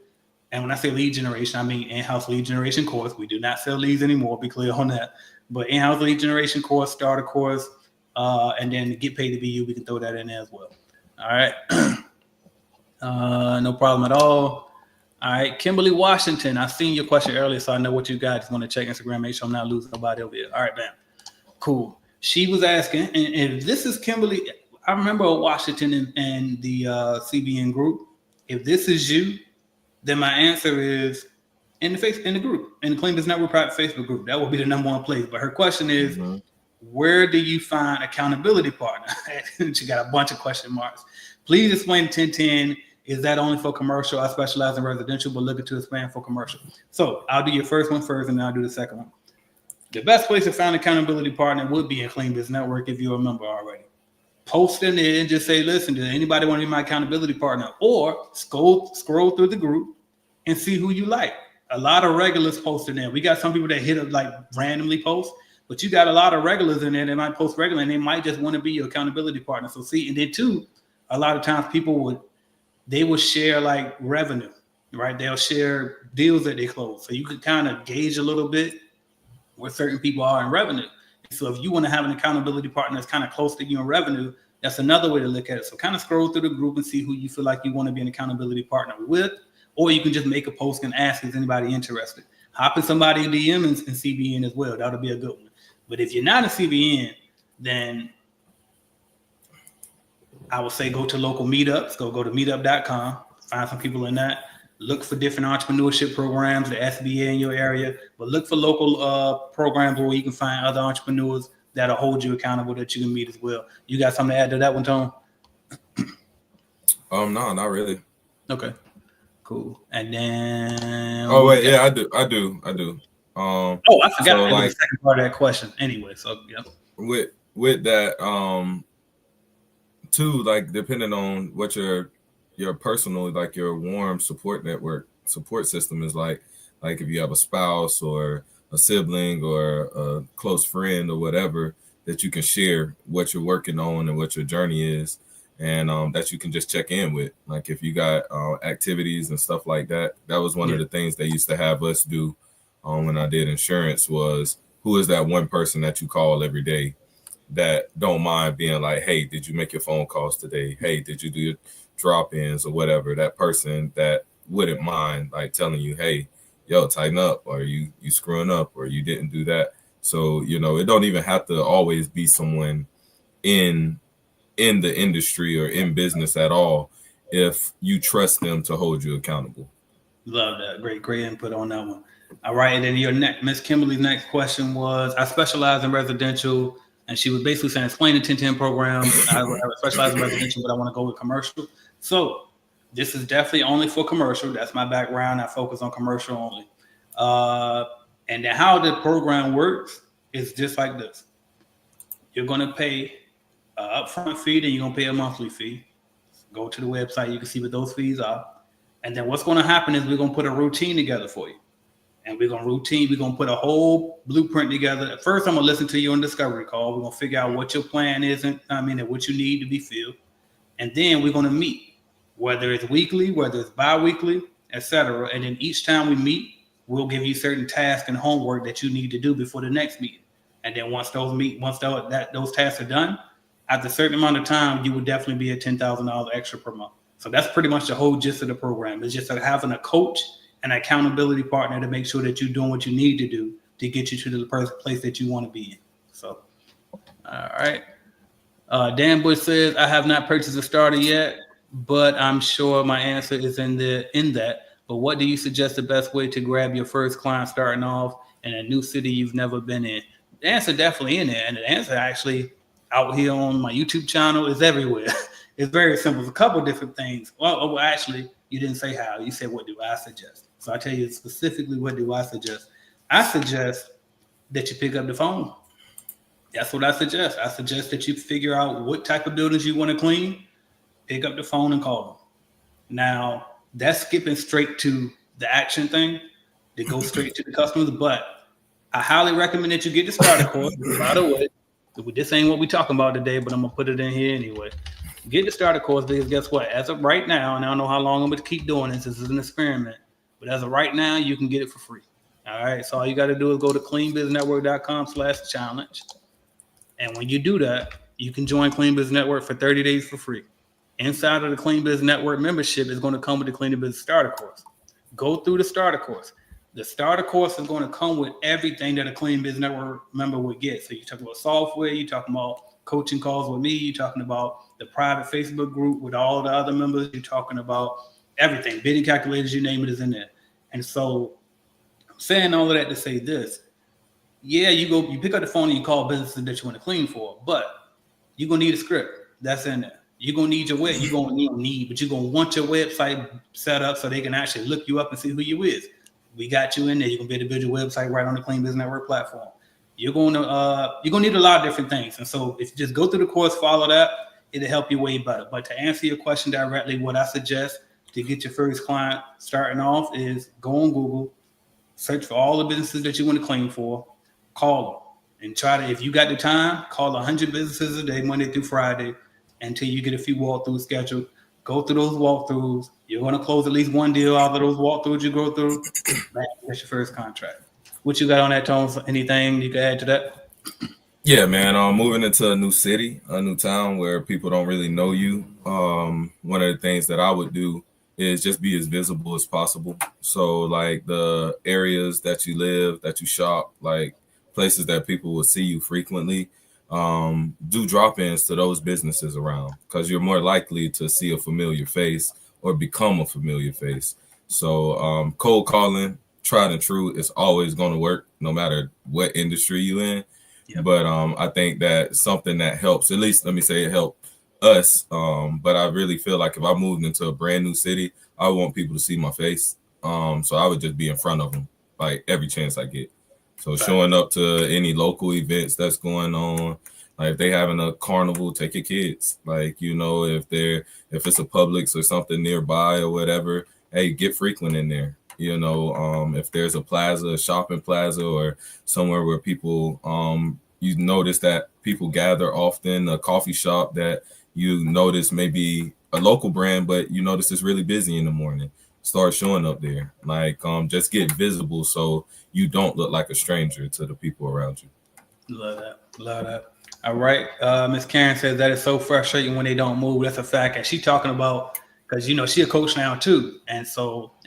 And when I say lead generation, I mean in-house lead generation course. We do not sell leads anymore. Be clear on that. But in-house lead generation course, starter course, and then get paid to be you. We can throw that in there as well. All right. No problem at all. All right, Kimberly Washington. I seen your question earlier, so I know what you got. Just want to check Instagram, make sure I'm not losing nobody over here. All right, bam. Cool. She was asking, and if this is Kimberly, I remember Washington and the CBN group. If this is you, then my answer is in the group, in the Clean Biz Network private Facebook group. That will be the number one place. But her question is, where do you find accountability partner? She got a bunch of question marks. Please explain 1010. Is that only for commercial? I specialize in residential, but looking to expand for commercial. So I'll do your first one first, and then I'll do the second one. The best place to find accountability partner would be in Clean Biz Network, if you remember already. Post in there and just say, listen, does anybody want to be my accountability partner? Or scroll through the group and see who you like. A lot of regulars post in there. We got some people that hit up like randomly post, but you got a lot of regulars in there that might post regularly, and they might just want to be your accountability partner. So see, and then too, a lot of times people will share like revenue, right? They'll share deals that they close. So you can kind of gauge a little bit where certain people are in revenue. So if you want to have an accountability partner that's kind of close to you in revenue, that's another way to look at it. So kind of scroll through the group and see who you feel like you want to be an accountability partner with, or you can just make a post and ask, is anybody interested? Hop in somebody DM and CBN as well. That'll be a good one. But if you're not a CBN, then I would say go to local meetups. Go to meetup.com. Find some people in that. Look for different entrepreneurship programs, the SBA in your area. But look for local programs where you can find other entrepreneurs that'll hold you accountable that you can meet as well. You got something to add to that one, Tom?
No, not really.
Okay, cool. And then
yeah, I do. I forgot
so, the second part of that question. Anyway, so yeah.
With that, too, like depending on what your personal, like your warm support system is like if you have a spouse or a sibling or a close friend or whatever, that you can share what you're working on and what your journey is, and that you can just check in with. Like if you got activities and stuff like that. That was one of the things they used to have us do when I did insurance, was who is that one person that you call every day that don't mind being like, hey, did you make your phone calls today? Hey, did you do your drop-ins or whatever? That person that wouldn't mind like telling you, hey, yo, tighten up, or you screwing up, or you didn't do that. So, you know, it don't even have to always be someone in the industry or in business at all if you trust them to hold you accountable.
Love that. Great input on that one. All right, and then your next, Miss Kimberly's next question was: I specialize in residential, and she was basically saying, explain the 10-10 program. I specialize in residential, but I want to go with commercial. So this is definitely only for commercial. That's my background. I focus on commercial only. And then how the program works is just like this: you're going to pay an upfront fee, then you're going to pay a monthly fee. Go to the website, you can see what those fees are. And then what's going to happen is we're going to put a routine together for you. And we're going to put a whole blueprint together. First, I'm going to listen to you on discovery call. We're going to figure out what your plan is, and what you need to be filled. And then we're going to meet, whether it's weekly, whether it's bi-weekly, etc. And then each time we meet, we'll give you certain tasks and homework that you need to do before the next meeting. And then once those tasks are done, after a certain amount of time, you would definitely be at $10,000 extra per month. So that's pretty much the whole gist of the program. It's just like having a coach and an accountability partner to make sure that you're doing what you need to do to get you to the place that you want to be in. So, all right. Dan Bush says, I have not purchased a starter yet, but I'm sure my answer is in that. But what do you suggest the best way to grab your first client starting off in a new city you've never been in? The answer definitely in there. And the answer actually out here on my YouTube channel is everywhere. It's very simple. It's a couple different things. Well, actually, you didn't say how. You said, what do I suggest? So I tell you specifically, what do I suggest? I suggest that you pick up the phone. That's what I suggest. I suggest that you figure out what type of buildings you want to clean, pick up the phone and call them. Now, that's skipping straight to the action thing to go straight to the customers, but I highly recommend that you get the starter course. By the way, this ain't what we're talking about today, but I'm going to put it in here anyway. Get the starter course because guess what? As of right now, and I don't know how long I'm going to keep doing this. This is an experiment. But as of right now, you can get it for free. All right. So all you got to do is go to cleanbusinessnetwork.com/challenge. And when you do that, you can join Clean Business Network for 30 days for free. Inside of the Clean Business Network membership is going to come with the Clean Business Starter Course. Go through the starter course. The starter course is going to come with everything that a Clean Business Network member would get. So you're talking about software, you're talking about coaching calls with me, you're talking about the private Facebook group with all the other members, you're talking about everything, bidding calculators, you name it, is in there. And so I'm saying all of that to say this. Yeah, you pick up the phone and you call businesses that you want to clean for, but you're going to need a script. That's in there. You're going to need your web. You're going to want your website set up so they can actually look you up and see who you is. We got you in there. You're going to be able to build your website right on the Clean Business Network platform. You're going to need a lot of different things. And so if you just go through the course, follow that, it'll help you way better. But to answer your question directly, what I suggest to get your first client starting off is go on Google, search for all the businesses that you want to clean for, call them, and try to, if you got the time, call 100 businesses a day, Monday through Friday, until you get a few walkthroughs scheduled. Go through those walkthroughs. You're going to close at least one deal out of those walkthroughs you go through. That's your first contract. What you got on that, Tone? Anything you can add to that?
Yeah, man. Moving into a new city, a new town where people don't really know you. One of the things that I would do is just be as visible as possible. So like the areas that you live, that you shop, like places that people will see you frequently, do drop-ins to those businesses around because you're more likely to see a familiar face or become a familiar face. So cold calling, tried and true, is always going to work no matter what industry you in. Yep. But I think that something that helps, at least let me say it helped us. But I really feel like if I moved into a brand new city, I want people to see my face. So I would just be in front of them like every chance I get. So showing up to any local events that's going on, like if they having a carnival, take your kids. Like, you know, if it's a Publix or something nearby or whatever, hey, get frequent in there. You know, if there's a plaza, a shopping plaza, or somewhere where people, you notice that people gather often, a coffee shop that you notice maybe a local brand, but you notice it's really busy in the morning. Start showing up there. Like, just get visible so you don't look like a stranger to the people around you. Love
that. All right. Miss Karen says that is so frustrating when they don't move. That's a fact. And she's talking about, because, you know, she a coach now too. And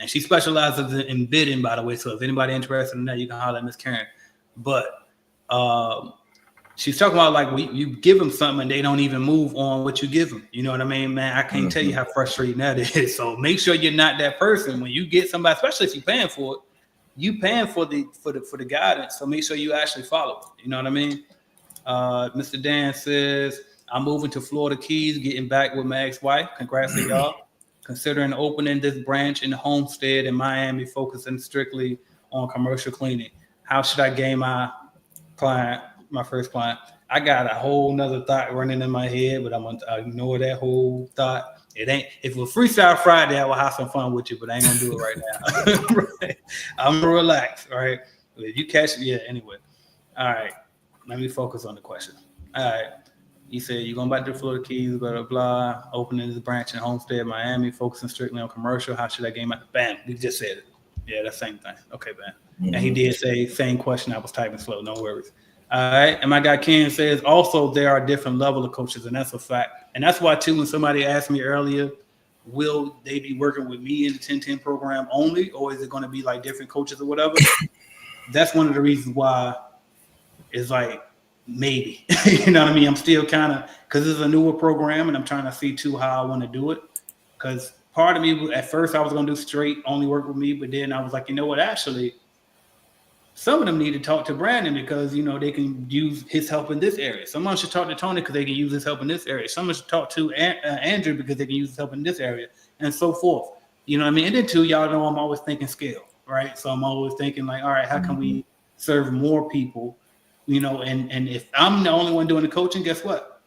she specializes in bidding, by the way. So if anybody interested in that, you can holler at Miss Karen. But She's talking about like you give them something and they don't even move on what you give them. You know what I mean, man? I can't tell you how frustrating that is. So make sure you're not that person when you get somebody, especially if you're paying for it. You paying for the guidance, so make sure you actually follow it. You know what I mean? Mr. Dan says, I'm moving to Florida Keys, getting back with my ex-wife. Congrats to y'all. Considering opening this branch in Homestead in Miami, focusing strictly on commercial cleaning. How should I gain my first client? I got a whole nother thought running in my head, but I'm gonna ignore that whole thought. It ain't. If it was Freestyle Friday, I will have some fun with you, but I ain't gonna do it right now. Right? I'm gonna relax. All right. If you catch it, yeah. Anyway. All right. Let me focus on the question. All right. You said you're going back to the Florida Keys, blah, blah, blah. Opening this branch in Homestead, Miami, focusing strictly on commercial. How should I gain my bam? You just said it. Yeah, that's the same thing. Okay, bam. And he did say same question. I was typing slow. No worries. All right. And my guy Ken says also there are different level of coaches, and that's a fact. And that's why too, when somebody asked me earlier, will they be working with me in the 1010 program only, or is it going to be like different coaches or whatever? That's one of the reasons why it's like maybe. You know what I mean? I'm still kind of, because it's a newer program and I'm trying to see too how I want to do it. Because part of me, at first I was going to do straight only work with me, but then I was like, you know what, actually, some of them need to talk to Brandon because, you know, they can use his help in this area. Someone should talk to Tony because they can use his help in this area. Someone should talk to Andrew because they can use his help in this area, and so forth. You know what I mean? And then too, y'all know I'm always thinking scale, right? So I'm always thinking like, all right, how can we serve more people? You know, and if I'm the only one doing the coaching, guess what?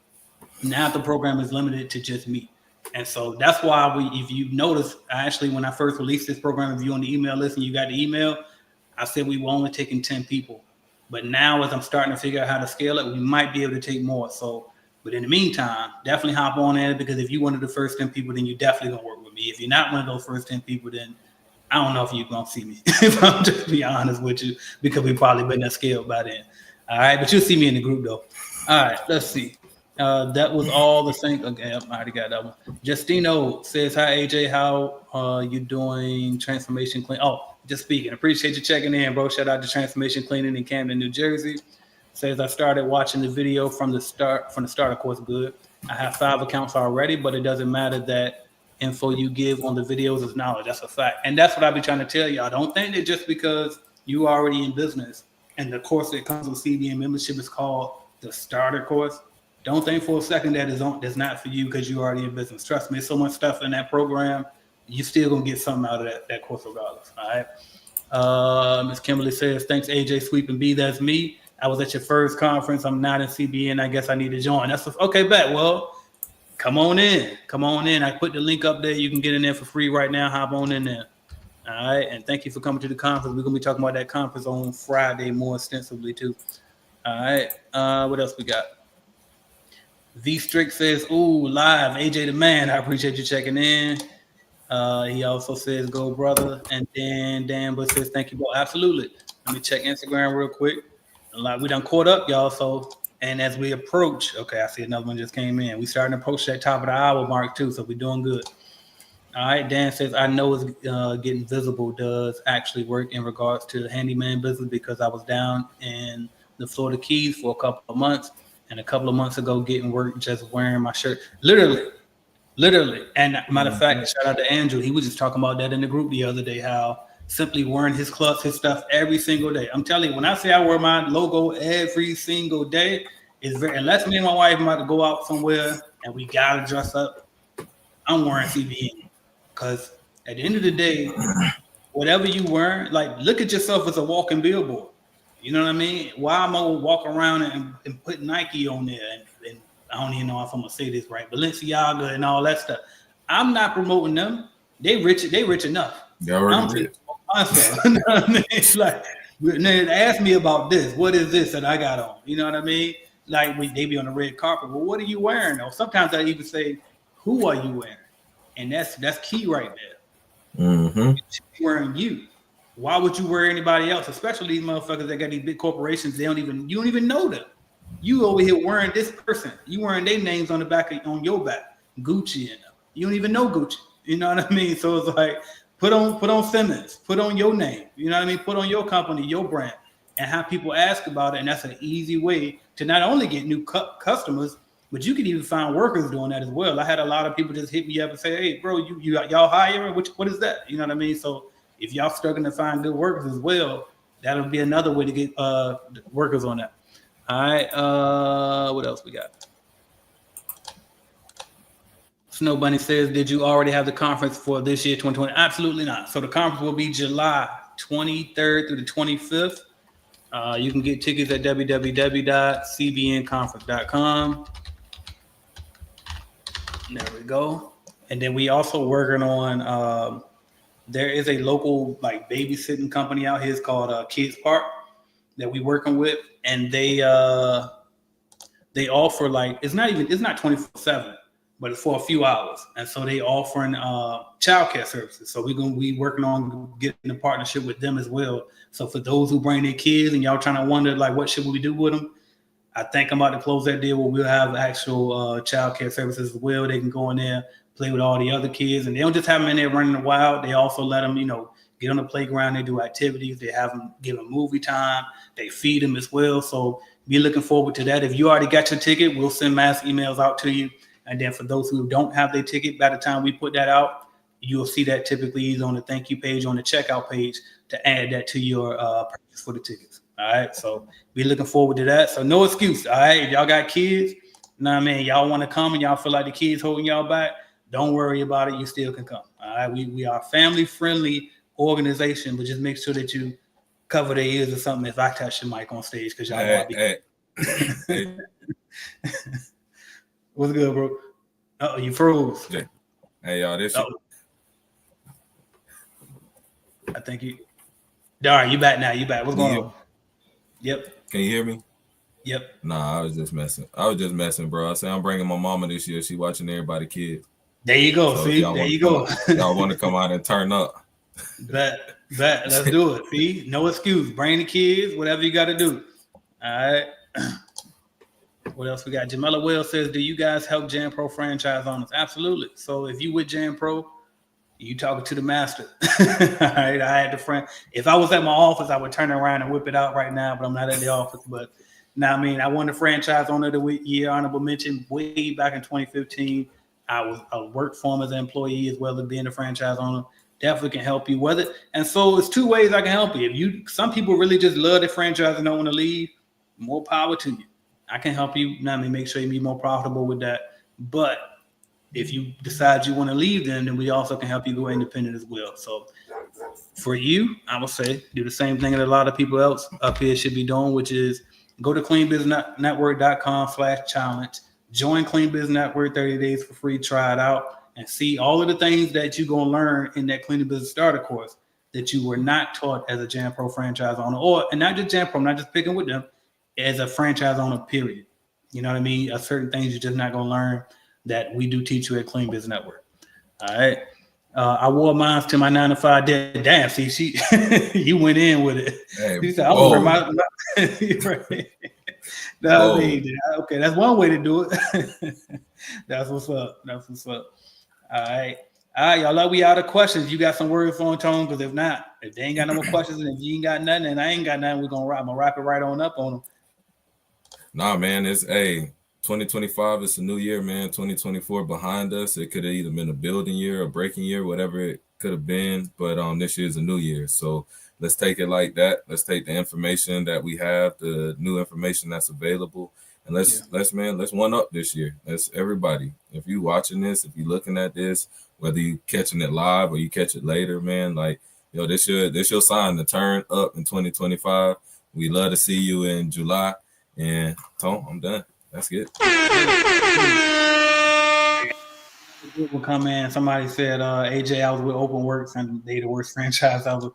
Now the program is limited to just me. And so that's why if you notice, actually, when I first released this program, if you're on the email list and you got the email, I said we were only taking 10 people. But now as I'm starting to figure out how to scale it, we might be able to take more. So, but in the meantime, definitely hop on in, because if you're one of the first 10 people, then you're definitely going to work with me. If you're not one of those first 10 people, then I don't know if you're going to see me, if I'm just be honest with you, because we've probably been that scaled by then. All right, but you'll see me in the group though. All right, let's see. That was all the same. Okay, I already got that one. Justino says, hi, AJ. How you doing? Transformation Clean. Oh, just speaking. Appreciate you checking in, bro. Shout out to Transformation Cleaning in Camden, New Jersey. Says, I started watching the video from the start, of course, good. I have 5 accounts already, but it doesn't matter that info you give on the videos is knowledge. That's a fact. And that's what I be trying to tell y'all. Don't think that just because you already in business and the course that comes with CBN membership is called the starter course, don't think for a second that that's not for you because you're already in business. Trust me, there's so much stuff in that program, you're still going to get something out of that course regardless. All right. Ms. Kimberly says, thanks, AJ Sweep and B. That's me. I was at your first conference. I'm not in CBN. I guess I need to join. Okay, bet. Well, come on in. I put the link up there. You can get in there for free right now. Hop on in there. All right. And thank you for coming to the conference. We're going to be talking about that conference on Friday more extensively too. All right. What else we got? V Strick says, ooh, live, AJ the man. I appreciate you checking in. He also says, go, brother. And then Dan Bush says, thank you, bro. Absolutely. Let me check Instagram real quick. We done caught up, y'all. So, and as we approach, okay, I see another one just came in. We starting to approach that top of the hour mark too, so we're doing good. All right, Dan says, I know it's getting visible does actually work in regards to the handyman business because I was down in the Florida Keys for a couple of months, and a couple of months ago getting work just wearing my shirt. Literally. And matter of fact, shout out to Andrew. He was just talking about that in the group the other day, how simply wearing his clubs, his stuff every single day. I'm telling you, when I say I wear my logo every single day, it's very, unless me and my wife might go out somewhere and we gotta dress up, I'm wearing CBN. Because at the end of the day, whatever you wear, like look at yourself as a walking billboard. You know what I mean? Why am I gonna walk around and put Nike on there and I don't even know if I'm gonna say this right, Balenciaga and all that stuff. I'm not promoting them. They rich enough. I'm just myself. You know what I mean? It's like they ask me about this. What is this that I got on? You know what I mean? Like they be on the red carpet. Well, what are you wearing though? Sometimes I even say, who are you wearing? And that's key right there.
Mm-hmm.
Wearing you. Why would you wear anybody else? Especially these motherfuckers that got these big corporations. You don't even know them. You over here wearing this person. You wearing their names on the back on your back. Gucci and them. You don't even know Gucci. You know what I mean? So it's like put on Simmons. Put on your name. You know what I mean? Put on your company, your brand. and have people ask about it. And that's an easy way to not only get new customers, but you can even find workers doing that as well. I had a lot of people just hit me up and say, "Hey, bro, y'all hiring? What is that?" You know what I mean? So if y'all struggling to find good workers as well, that'll be another way to get workers on that. All right. What else we got? Snow Bunny says, "Did you already have the conference for this year, 2020?" Absolutely not. So the conference will be July 23rd through the 25th. You can get tickets at www.cbnconference.com. There we go. And then we also working on. There is a local like babysitting company out here. It's called Kids Park that we working with, and they offer like it's not 24/7, but it's for a few hours, and so they offering childcare services. So we're gonna be working on getting a partnership with them as well. So for those who bring their kids and y'all trying to wonder like what should we do with them, I think I'm about to close that deal where we'll have actual childcare services as well. They can go in there, play with all the other kids, and they don't just have them in there running wild. They also let them, get on the playground. They do activities. They have them give them movie time. They feed them as well. So be looking forward to that. If you already got your ticket, we'll send mass emails out to you. And then for those who don't have their ticket, by the time we put that out, you'll see that typically either on the thank you page, on the checkout page, to add that to your purchase for the tickets. All right. So be looking forward to that. So no excuse. All right. If y'all got kids, y'all want to come and y'all feel like the kids holding y'all back, don't worry about it. You still can come. All right. We are a family friendly organization, but just make sure that you cover their ears or something if I touch the mic on stage, because y'all know I be.
Hey.
What's good, bro? Oh, you froze.
Yeah. Hey, y'all, this.
I think you. All right, you back now. You back. What's going on? Yep.
Can you hear me?
Yep.
Nah, I was just messing, bro. I said I'm bringing my mama this year. She watching everybody kids.
There you go. So see, there you go.
Y'all want to come out and turn up?
Bet. Let's do it. See, no excuse. Bring the kids. Whatever you got to do. All right. What else we got? Jamela Wells says, "Do you guys help Jam Pro franchise owners?" Absolutely. So if you with Jam Pro, you talking to the master. All right. I had the friend. If I was at my office, I would turn around and whip it out right now, but I'm not at the office. But now, I won the franchise owner of the year honorable mention way back in 2015. I worked for him as an employee as well as being a franchise owner. Definitely can help you with it. And so it's two ways I can help you. Some people really just love the franchise and don't want to leave. More power to you. I can help you. Make sure you be more profitable with that. But if you decide you want to leave them, then we also can help you go independent as well. So for you, I would say do the same thing that a lot of people else up here should be doing, which is go to cleanbusinessnetwork.com/challenge. Join Clean Business Network 30 days for free. Try it out and see all of the things that you're going to learn in that Clean Business Starter course that you were not taught as a Jam Pro franchise owner, and not just Jam Pro, I'm not just picking with them, as a franchise owner, period. You know what I mean? Certain things you're just not going to learn that we do teach you at Clean Business Network. All right. I wore mine to my 9-to-5 day. Damn, see, you went in with it.
Hey,
you said, "I wear my okay, that's one way to do it." That's what's up. All right, y'all. We out of questions. You got some words for Tone? Because if they ain't got no more questions, and if you ain't got nothing, and I ain't got nothing, I'm gonna wrap it right on up on them.
Nah, man, it's 2025. It's a new year, man. 2024 behind us. It could have either been a building year, a breaking year, whatever it could have been. But this year is a new year, so let's take it like that. Let's take the information that we have, the new information that's available, and let's one up this year. Let's everybody. If you watching this, if you looking at this, whether you catching it live or you catch it later, man, this your sign to turn up in 2025. We love to see you in July. And Tom, I'm done. That's good.
Will come in. Somebody said, AJ, I was with Open Works and they the worst franchise ever.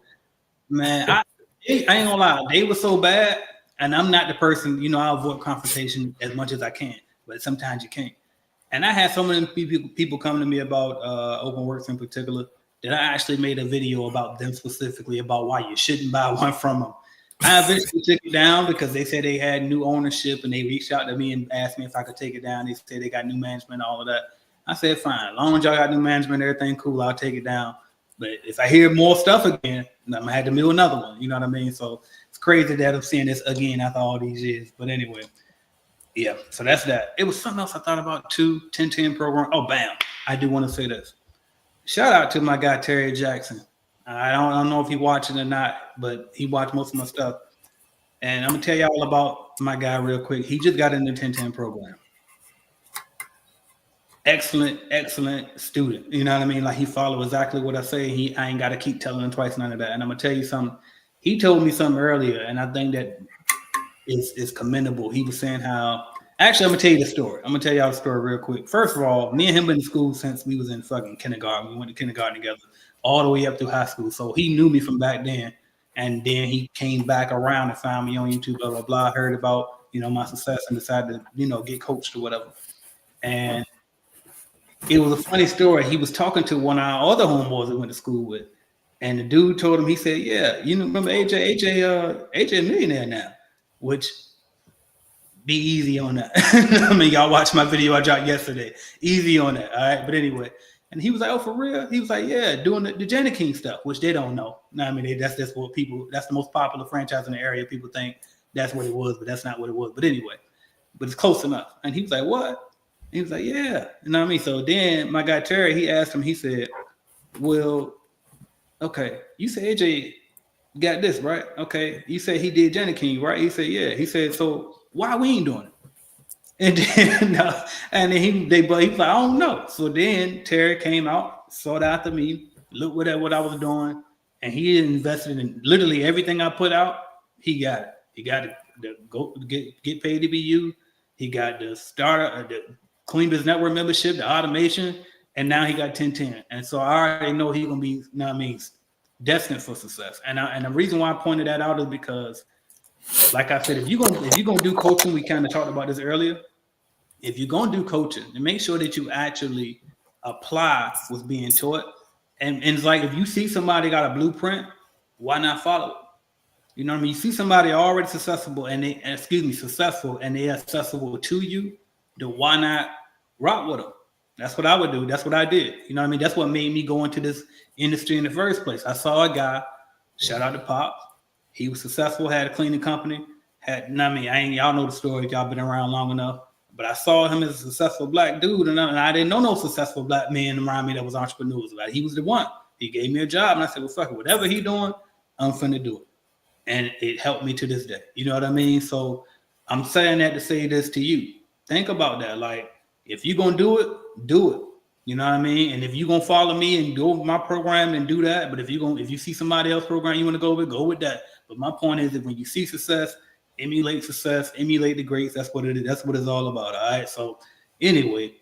Man, I ain't gonna lie. They were so bad, and I'm not the person, I avoid confrontation as much as I can, but sometimes you can't. And I had so many people come to me about Open Works in particular that I actually made a video about them specifically, about why you shouldn't buy one from them. I eventually took it down because they said they had new ownership, and they reached out to me and asked me if I could take it down. They said they got new management, all of that. I said, fine. As long as y'all got new management, everything cool, I'll take it down. But if I hear more stuff again, I'm gonna have to do another one. You know what I mean? So it's crazy that I'm seeing this again after all these years. But anyway, yeah. So that's that. It was something else I thought about too. 10-10 program. Oh, bam! I do want to say this. Shout out to my guy Terry Jackson. I don't know if he watching or not, but he watched most of my stuff. And I'm gonna tell y'all about my guy real quick. He just got in the 10-10 program. Excellent student. You know what I mean? Like he followed exactly what I say. I ain't got to keep telling him twice, none of that. And I'm gonna tell you something. He told me something earlier, and I think that is commendable. He was saying how. Actually, I'm gonna tell you the story. I'm gonna tell y'all the story real quick. First of all, me and him been in school since we was in fucking kindergarten. We went to kindergarten together, all the way up through high school. So he knew me from back then. And then he came back around and found me on YouTube, blah blah blah. Heard about my success and decided to get coached or whatever. And it was a funny story. He was talking to one of our other homeboys we went to school with, and the dude told him, he said, "Yeah, remember AJ a millionaire now," which be easy on that. I mean, y'all watched my video I dropped yesterday. Easy on that, all right? But anyway, and he was like, "Oh, for real?" He was like, "Yeah, doing the Jenny King stuff," which they don't know. No, I mean, that's what people. That's the most popular franchise in the area. People think that's what it was, but that's not what it was. But anyway, but it's close enough. And he was like, "What?" He was like, "Yeah," you know what I mean. So then my guy Terry, he asked him. He said, "Well, okay, you say AJ got this, right? Okay, you say he did Jenny King, right?" He said, "Yeah." He said, "So why we ain't doing it?" And then he was like, "I don't know." So then Terry came out, sought after me, looked at what I was doing, and he invested in literally everything I put out. He got it. He got it. Get paid to be you. He got the starter, the Clean Business Network membership, the automation, and now he got 10-10. And so I already know he's gonna be, destined for success. And the reason why I pointed that out is because, like I said, if you're gonna do coaching, we kind of talked about this earlier. If you're gonna do coaching, and make sure that you actually apply what's being taught. And it's like if you see somebody got a blueprint, why not follow it? You know what I mean? You see somebody already successful and they're accessible to you, then why not rock with them? That's what I would do. That's what I did. You know what I mean? That's what made me go into this industry in the first place. I saw a guy, shout out to Pop. He was successful, had a cleaning company. Y'all know the story if y'all been around long enough. But I saw him as a successful black dude, and I didn't know no successful black man around me that was entrepreneurs. Like he was the one. He gave me a job, and I said, "Well, fuck it, whatever he doing, I'm finna do it." And it helped me to this day. You know what I mean? So I'm saying that to say this to you. Think about that. Like, if you're gonna do it, do it. You know what I mean? And if you're gonna follow me and go with my program and do that, but if you see somebody else's program you want to go with that. But my point is that when you see success, emulate the greats. That's what it is. That's what it's all about. All right. So anyway,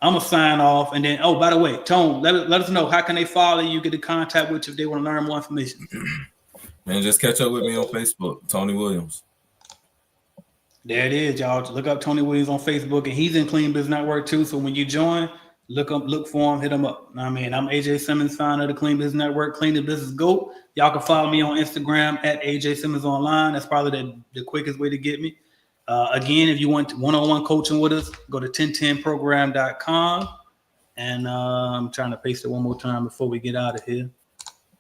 I'm gonna sign off. And then, by the way, Tone, let us know how can they follow you, get in contact with you if they want to learn more information.
Man, just catch up with me on Facebook, Tony Williams.
There it is, y'all. Look up Tony Williams on Facebook, and he's in Clean Business Network too. So when you join, look for him, hit him up. I mean, I'm AJ Simmons, founder of the Clean Business Network, Clean the Business GOAT. Y'all can follow me on Instagram at AJ Simmons Online. That's probably the quickest way to get me. Again, if you want one-on-one coaching with us, go to 1010program.com. And I'm trying to paste it one more time before we get out of here.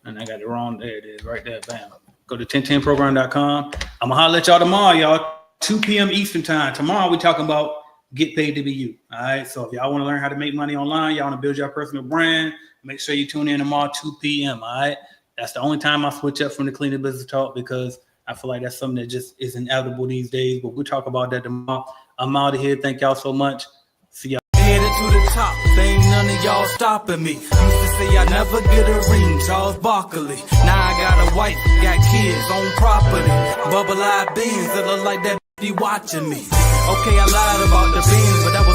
And I got it wrong. There it is, right there. Bam. Go to 1010program.com. I'm going to holler at y'all tomorrow, y'all. 2 p.m. Eastern time. Tomorrow we're talking about get paid to be you. All right. So if y'all want to learn how to make money online, y'all want to build your personal brand, make sure you tune in tomorrow 2 p.m. All right. That's the only time I switch up from the Clean Business Talk because I feel like that's something that just is inevitable these days. But we'll talk about that tomorrow. I'm out of here. Thank y'all so much. See y'all.
Headed to the top, ain't none of y'all stopping me. Used to say I never get a ring, Charles Barkley. Now I got a wife, got kids, own property. Bubble-eyed beans that look like that be watching me. Okay, I lied about the beans, but that